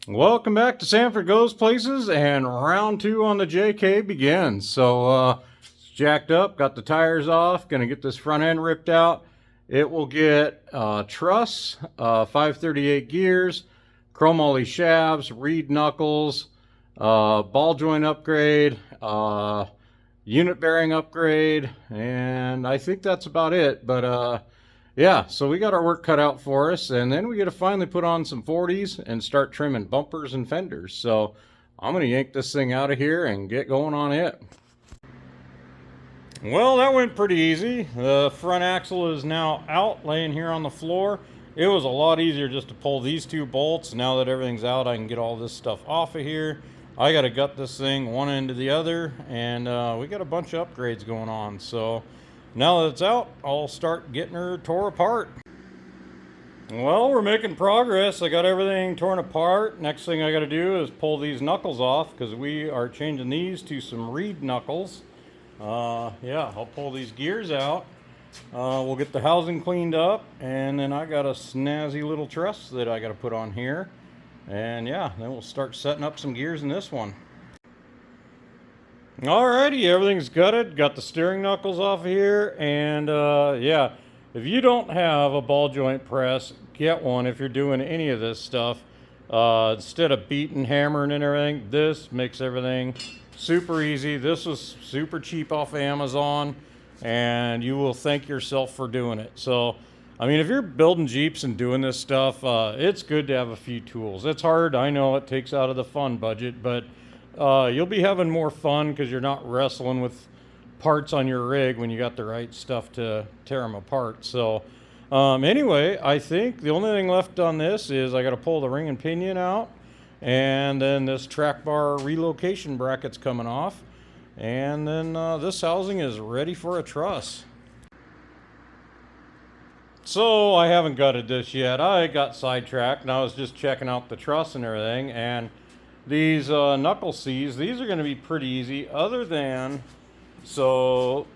Welcome back to Sanford Goes Places, and round two on the JK begins. So it's jacked up, got the tires off, gonna get this front end ripped out. It will get truss, 538 gears, chrome ollie shafts, reed knuckles, ball joint upgrade, unit bearing upgrade, and I think that's about it. But yeah, so we got our work cut out for us, and then we got to finally put on some 40s and start trimming bumpers and fenders. So I'm going to yank this thing out of here and get going on it. Well, that went pretty easy. The front axle is now out, laying here on the floor. It was a lot easier just to pull these two bolts. Now that everything's out, I can get all this stuff off of here. I got to gut this thing one end to the other, and we got a bunch of upgrades going on. So now that it's out, I'll start getting her tore apart. Well, we're making progress. I got everything torn apart. Next thing I got to do is pull these knuckles off, because we are changing these to some reed knuckles. Yeah, I'll pull these gears out. We'll get the housing cleaned up, and then I got a snazzy little truss that I got to put on here. And yeah, then we'll start setting up some gears in this one. Alrighty, everything's gutted. Got the steering knuckles off of here, and yeah, if you don't have a ball joint press, get one if you're doing any of this stuff. Instead of beating, hammering, and everything, this makes everything super easy. This was super cheap off of Amazon, and you will thank yourself for doing it. So, I mean, if you're building Jeeps and doing this stuff, it's good to have a few tools. It's hard, I know, it takes out of the fun budget, but you'll be having more fun because you're not wrestling with parts on your rig when you got the right stuff to tear them apart. So anyway, I think the only thing left on this is I got to pull the ring and pinion out, and then this track bar relocation bracket's coming off, and then this housing is ready for a truss. So I haven't gutted this yet. I got sidetracked, and I was just checking out the truss and everything, and these knuckle C's, these are going to be pretty easy, other than, so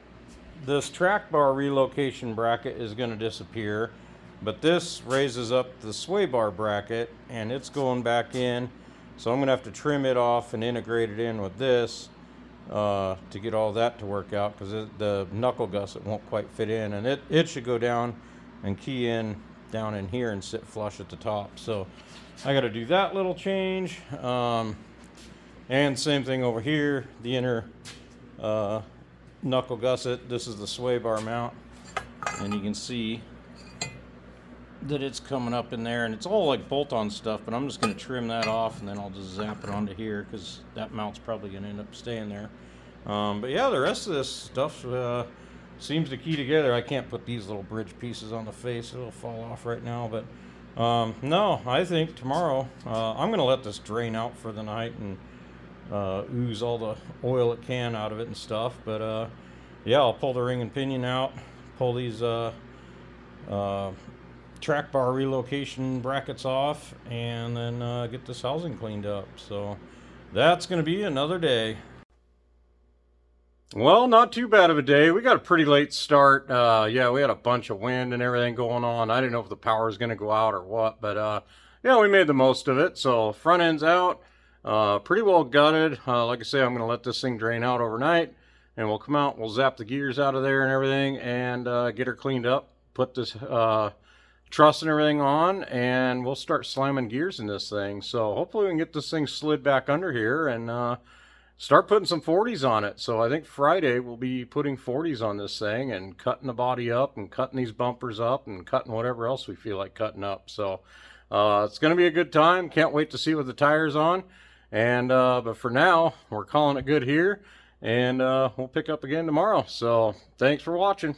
this track bar relocation bracket is going to disappear, but this raises up the sway bar bracket, and it's going back in, so I'm going to have to trim it off and integrate it in with this to get all that to work out, because the knuckle gusset won't quite fit in, and it should go down and key in down in here and sit flush at the top. So I got to do that little change, and same thing over here, the inner knuckle gusset. This is the sway bar mount, and you can see that it's coming up in there, and it's all like bolt-on stuff, but I'm just going to trim that off, and then I'll just zap it onto here, because that mount's probably going to end up staying there. But yeah, the rest of this stuff seems to key together. I can't put these little bridge pieces on the face, it'll fall off right now, but no, I think tomorrow I'm gonna let this drain out for the night and ooze all the oil it can out of it and stuff. But yeah, I'll pull the ring and pinion out, pull these track bar relocation brackets off, and then get this housing cleaned up. So that's gonna be another day. Well, not too bad of a day. We got a pretty late start. Yeah, we had a bunch of wind and everything going on. I didn't know if the power was going to go out or what, but yeah, we made the most of it. So front end's out, pretty well gutted. Like I say, I'm going to let this thing drain out overnight, and we'll come out, we'll zap the gears out of there and everything, and get her cleaned up, put this truss and everything on, and we'll start slamming gears in this thing. So hopefully we can get this thing slid back under here and start putting some 40s on it. So I think Friday we'll be putting 40s on this thing and cutting the body up and cutting these bumpers up and cutting whatever else we feel like cutting up. So it's going to be a good time. Can't wait to see what the tire's on. And but for now, we're calling it good here, and we'll pick up again tomorrow. So thanks for watching.